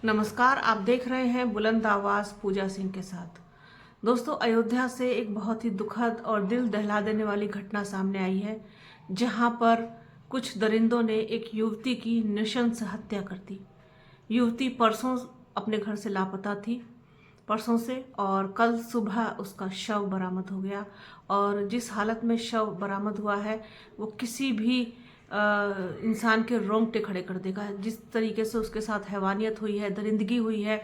नमस्कार, आप देख रहे हैं बुलंद आवाज पूजा सिंह के साथ। दोस्तों, अयोध्या से एक बहुत ही दुखद और दिल दहला देने वाली घटना सामने आई है, जहां पर कुछ दरिंदों ने एक युवती की नृशंस हत्या कर दी। युवती परसों अपने घर से लापता थी, परसों से, और कल सुबह उसका शव बरामद हो गया। और जिस हालत में शव बरामद हुआ है वो किसी भी इंसान के रोंगटे खड़े कर देगा। जिस तरीके से उसके साथ हैवानियत हुई है, दरिंदगी हुई है,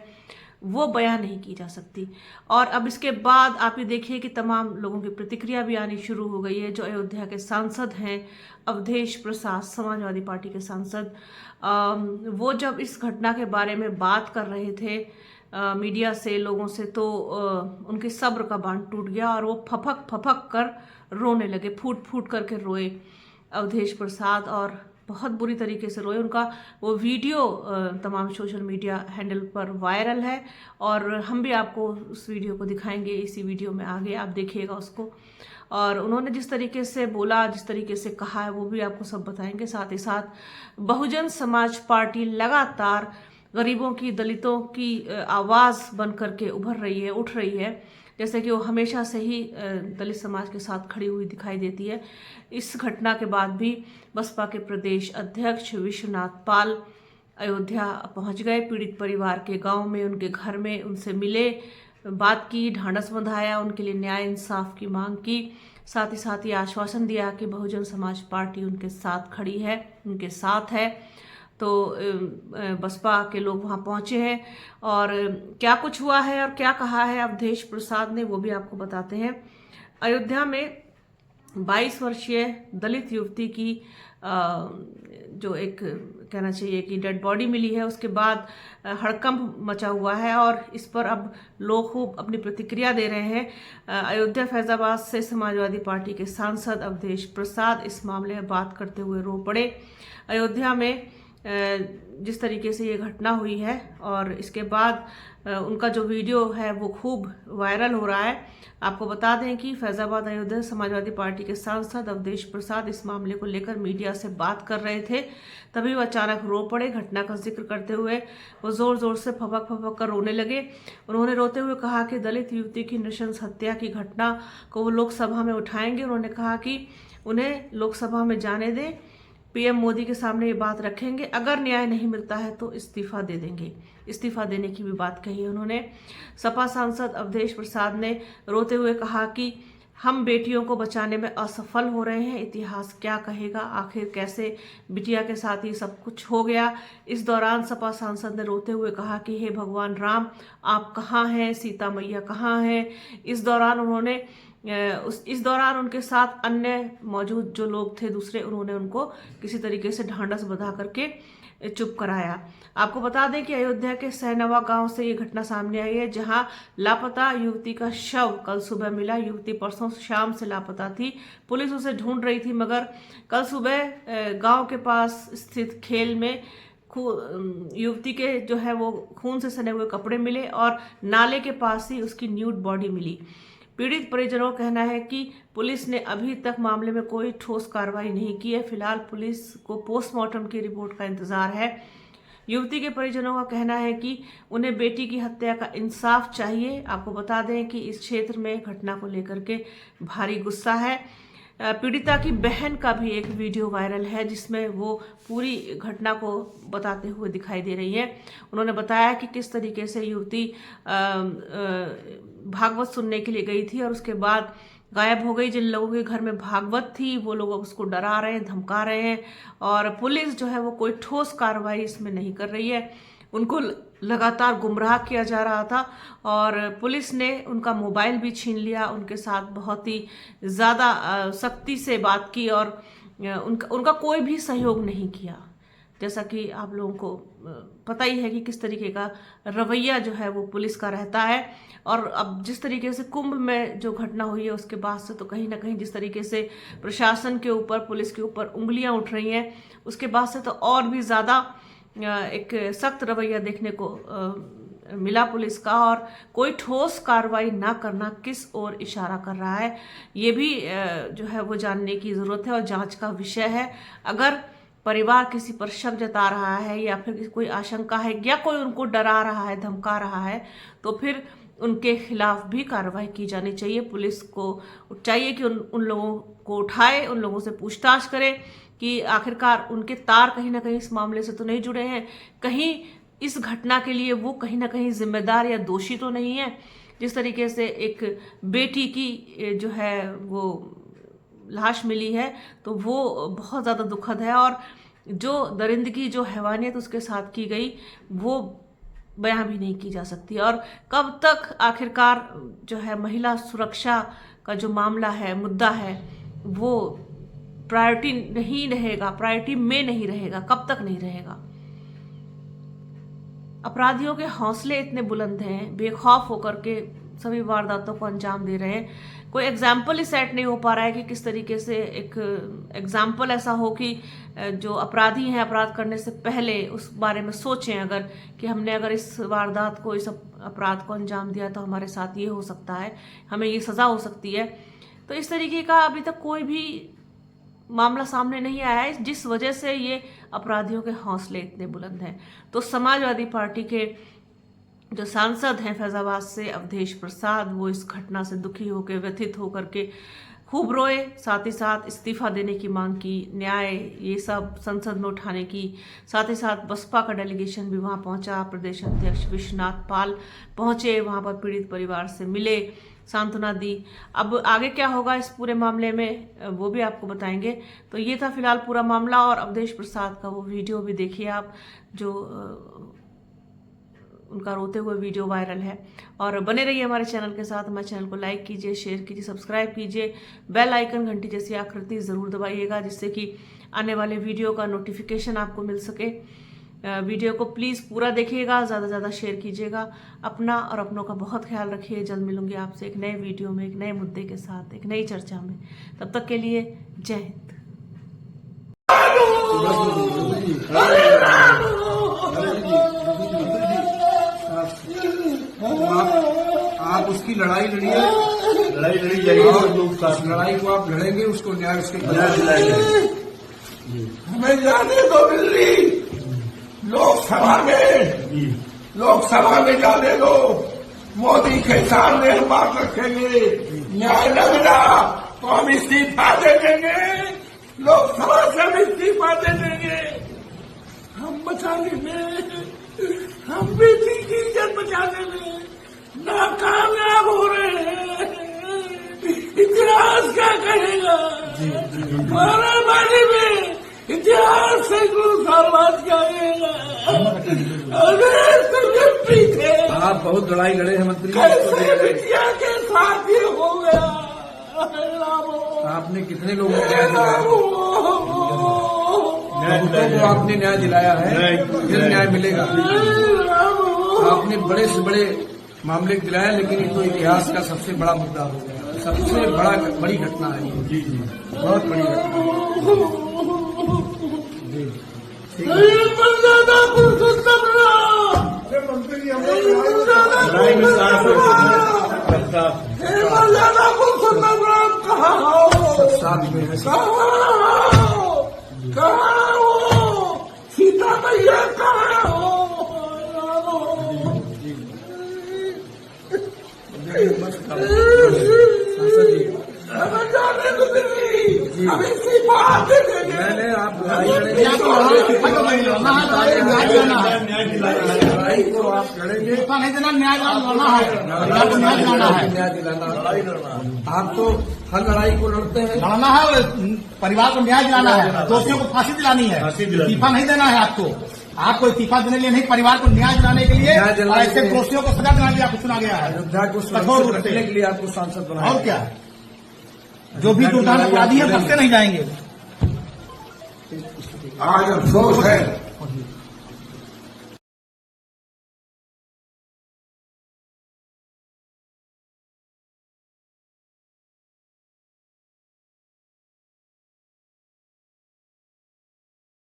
वो बयां नहीं की जा सकती। और अब इसके बाद आप ये देखिए कि तमाम लोगों की प्रतिक्रिया भी आनी शुरू हो गई है। जो अयोध्या के सांसद हैं, अवधेश प्रसाद, समाजवादी पार्टी के सांसद, वो जब इस घटना के बारे में बात कर रहे थे मीडिया से, लोगों से, तो उनके सब्र का बांध टूट गया और वो फपक फपक कर रोने लगे, फूट फूट करके रोए अवधेश प्रसाद, और बहुत बुरी तरीके से रोए। उनका वो वीडियो तमाम सोशल मीडिया हैंडल पर वायरल है और हम भी आपको उस वीडियो को दिखाएंगे इसी वीडियो में आगे, आप देखिएगा उसको। और उन्होंने जिस तरीके से बोला, जिस तरीके से कहा है, वो भी आपको सब बताएंगे। साथ ही साथ बहुजन समाज पार्टी लगातार गरीबों की, दलितों की आवाज़ बन करके उभर रही है, उठ रही है, जैसे कि वो हमेशा से ही दलित समाज के साथ खड़ी हुई दिखाई देती है। इस घटना के बाद भी बसपा के प्रदेश अध्यक्ष विश्वनाथ पाल अयोध्या पहुंच गए, पीड़ित परिवार के गांव में, उनके घर में उनसे मिले, बात की, ढांढस बंधाया, उनके लिए न्याय इंसाफ की मांग की। साथ ही आश्वासन दिया कि बहुजन समाज पार्टी उनके साथ खड़ी है, उनके साथ है। तो बसपा के लोग वहां पहुंचे हैं और क्या कुछ हुआ है और क्या कहा है अवधेश प्रसाद ने, वो भी आपको बताते हैं। अयोध्या में 22 वर्षीय दलित युवती की जो एक कहना चाहिए कि डेड बॉडी मिली है, उसके बाद हड़कंप मचा हुआ है और इस पर अब लोग खूब अपनी प्रतिक्रिया दे रहे हैं। अयोध्या फैजाबाद से समाजवादी पार्टी के सांसद अवधेश प्रसाद इस मामले में बात करते हुए रो पड़े। अयोध्या में जिस तरीके से ये घटना हुई है और इसके बाद उनका जो वीडियो है वो खूब वायरल हो रहा है। आपको बता दें कि फैजाबाद अयोध्या समाजवादी पार्टी के सांसद अवधेश प्रसाद इस मामले को लेकर मीडिया से बात कर रहे थे, तभी वो अचानक रो पड़े। घटना का जिक्र करते हुए वो जोर जोर से फपक फपक कर रोने लगे। उन्होंने रोते हुए कहा कि दलित युवती की नृशंस हत्या की घटना को वो लोकसभा में उठाएंगे। उन्होंने कहा कि उन्हें लोकसभा में जाने दें, पीएम मोदी के सामने ये बात रखेंगे, अगर न्याय नहीं मिलता है तो इस्तीफा दे देंगे। इस्तीफा देने की भी बात कही है उन्होंने। सपा सांसद अवधेश प्रसाद ने रोते हुए कहा कि हम बेटियों को बचाने में असफल हो रहे हैं, इतिहास क्या कहेगा, आखिर कैसे बिटिया के साथ ही सब कुछ हो गया। इस दौरान सपा सांसद ने रोते हुए कहा कि हे भगवान राम, आप कहाँ हैं, सीता मैया कहाँ हैं। इस दौरान उनके साथ अन्य मौजूद जो लोग थे दूसरे, उन्होंने उनको किसी तरीके से ढांढस बंधा करके चुप कराया। आपको बता दें कि अयोध्या के सहनवा गांव से ये घटना सामने आई है, जहां लापता युवती का शव कल सुबह मिला। युवती परसों शाम से लापता थी, पुलिस उसे ढूंढ रही थी, मगर कल सुबह गांव के पास स्थित खेल में युवती के जो है वो खून से सने हुए कपड़े मिले और नाले के पास ही उसकी न्यूड बॉडी मिली। पीड़ित परिजनों का कहना है कि पुलिस ने अभी तक मामले में कोई ठोस कार्रवाई नहीं की है। फिलहाल पुलिस को पोस्टमार्टम की रिपोर्ट का इंतजार है। युवती के परिजनों का कहना है कि उन्हें बेटी की हत्या का इंसाफ चाहिए। आपको बता दें कि इस क्षेत्र में घटना को लेकर के भारी गुस्सा है। पीड़िता की बहन का भी एक वीडियो वायरल है, जिसमें वो पूरी घटना को बताते हुए दिखाई दे रही है। उन्होंने बताया कि किस तरीके से युवती भागवत सुनने के लिए गई थी और उसके बाद गायब हो गई। जिन लोगों के घर में भागवत थी वो लोग उसको डरा रहे हैं, धमका रहे हैं, और पुलिस जो है वो कोई ठोस कार्रवाई इसमें नहीं कर रही है। उनको लगातार गुमराह किया जा रहा था और पुलिस ने उनका मोबाइल भी छीन लिया, उनके साथ बहुत ही ज़्यादा सख्ती से बात की और उनका कोई भी सहयोग नहीं किया। जैसा कि आप लोगों को पता ही है कि किस तरीके का रवैया जो है वो पुलिस का रहता है। और अब जिस तरीके से कुंभ में जो घटना हुई है उसके बाद से तो कहीं ना कहीं जिस तरीके से प्रशासन के ऊपर, पुलिस के ऊपर उंगलियां उठ रही हैं, उसके बाद से तो और भी ज़्यादा एक सख्त रवैया देखने को मिला पुलिस का। और कोई ठोस कार्रवाई ना करना किस ओर इशारा कर रहा है, ये भी जो है वो जानने की ज़रूरत है और जांच का विषय है। अगर परिवार किसी पर शक जता रहा है या फिर कोई आशंका है या कोई उनको डरा रहा है, धमका रहा है, तो फिर उनके खिलाफ भी कार्रवाई की जानी चाहिए। पुलिस को चाहिए कि उन लोगों को उठाए, उन लोगों से पूछताछ करे कि आखिरकार उनके तार कहीं ना कहीं इस मामले से तो नहीं जुड़े हैं, कहीं इस घटना के लिए वो कहीं ना कहीं जिम्मेदार या दोषी तो नहीं है। जिस तरीके से एक बेटी की जो है वो लाश मिली है, तो वो बहुत ज़्यादा दुखद है, और जो दरिंदगी, जो हैवानियत उसके साथ की गई, वो बयां भी नहीं की जा सकती। और कब तक आखिरकार जो है महिला सुरक्षा का जो मामला है, मुद्दा है, वो प्रायोरिटी नहीं रहेगा, प्रायोरिटी में नहीं रहेगा, कब तक नहीं रहेगा। अपराधियों के हौसले इतने बुलंद हैं, बेखौफ होकर के सभी वारदातों को अंजाम दे रहे हैं। कोई एग्जाम्पल ही सेट नहीं हो पा रहा है कि किस तरीके से एक एग्जाम्पल ऐसा हो कि जो अपराधी हैं, अपराध करने से पहले उस बारे में सोचें अगर कि हमने अगर इस वारदात को, इस अपराध को अंजाम दिया तो हमारे साथ ये हो सकता है, हमें ये सज़ा हो सकती है। तो इस तरीके का अभी तक कोई भी मामला सामने नहीं आया है, जिस वजह से ये अपराधियों के हौसले इतने बुलंद हैं। तो समाजवादी पार्टी के जो सांसद हैं फैजाबाद से, अवधेश प्रसाद, वो इस घटना से दुखी होकर, व्यथित होकर के खूब रोए, साथ ही साथ इस्तीफा देने की मांग की, न्याय ये सब संसद में उठाने की, साथ ही साथ बसपा का डेलीगेशन भी वहां पहुंचा, प्रदेश अध्यक्ष विश्वनाथ पाल पहुंचे, वहां पर पीड़ित परिवार से मिले, सांत्वना दी। अब आगे क्या होगा इस पूरे मामले में वो भी आपको बताएंगे। तो ये था फिलहाल पूरा मामला, और अवधेश प्रसाद का वो वीडियो भी देखिए आप, जो उनका रोते हुए वीडियो वायरल है। और बने रहिए हमारे चैनल के साथ। हमारे चैनल को लाइक कीजिए, शेयर कीजिए, सब्सक्राइब कीजिए, बेल आइकन घंटी जैसी आकृति ज़रूर दबाइएगा, जिससे कि आने वाले वीडियो का नोटिफिकेशन आपको मिल सके। वीडियो को प्लीज़ पूरा देखिएगा, ज़्यादा से ज़्यादा शेयर कीजिएगा। अपना और अपनों का बहुत ख्याल रखिए। जल्द मिलूंगी आपसे एक नए वीडियो में, एक नए मुद्दे के साथ, एक नई चर्चा में। तब तक के लिए जय हिंद। आप उसकी लड़ाई लड़िए, लड़ाई लड़ी जाएगी, लड़ाई को आप लड़ेंगे, उसको न्याय उसके दिलाएंगे। हमें जाने दो दिल्ली, लोकसभा में जाने दो, मोदी के सामने हम बात रखेंगे, न्याय लगना तो हम इस्तीफा दे देंगे, लोकसभा से हम इस्तीफा दे देंगे। हम बचाने में, हम बेटी की इज्जत बचाने में नाकामयाब हो रहे हैं। इतिहास क्या कहेगा? मारामारी में इतिहास से गुरु साल बाद क्या कहेगा? थे आप बहुत लड़ाई लड़े हैं मंत्री, कैसे बिटिया के साथ ये हो गया? आपने कितने लोगों को न्याय दिलाया? को आपने न्याय दिलाया है, फिर न्याय मिलेगा। आपने बड़े से बड़े मामले दिलाया, लेकिन ये तो इतिहास का सबसे बड़ा मुद्दा हो गया, सबसे बड़ी घटना है। जी जी, बहुत बड़ी घटना साथ में है। कहाँ हो सीता मैया, कहाँ हो? हमें जाने दो दिल्ली, हम इस्तीफा दे देंगे। मैंने आप लड़ाई को आप लड़ेंगे, नहीं देना, न्याय दिलाना है, न्याय दिलाना। आप तो हर लड़ाई को लड़ते हैं, लड़ना है और परिवार को न्याय दिलाना है, दोषियों को फांसी दिलानी है, इस्तीफा नहीं देना है आपको इस्तीफा देने के लिए नहीं, परिवार को न्याय दिलाने के लिए, ऐसे दोषियों को सजा दिलाने के लिए आपको चुना गया है। अयोध्या को सुरक्षित रखने के लिए आपको सांसद बनाया। और क्या, जो भी दुर्दान अपराधी है फंसते नहीं जाएंगे। आज अफसोस है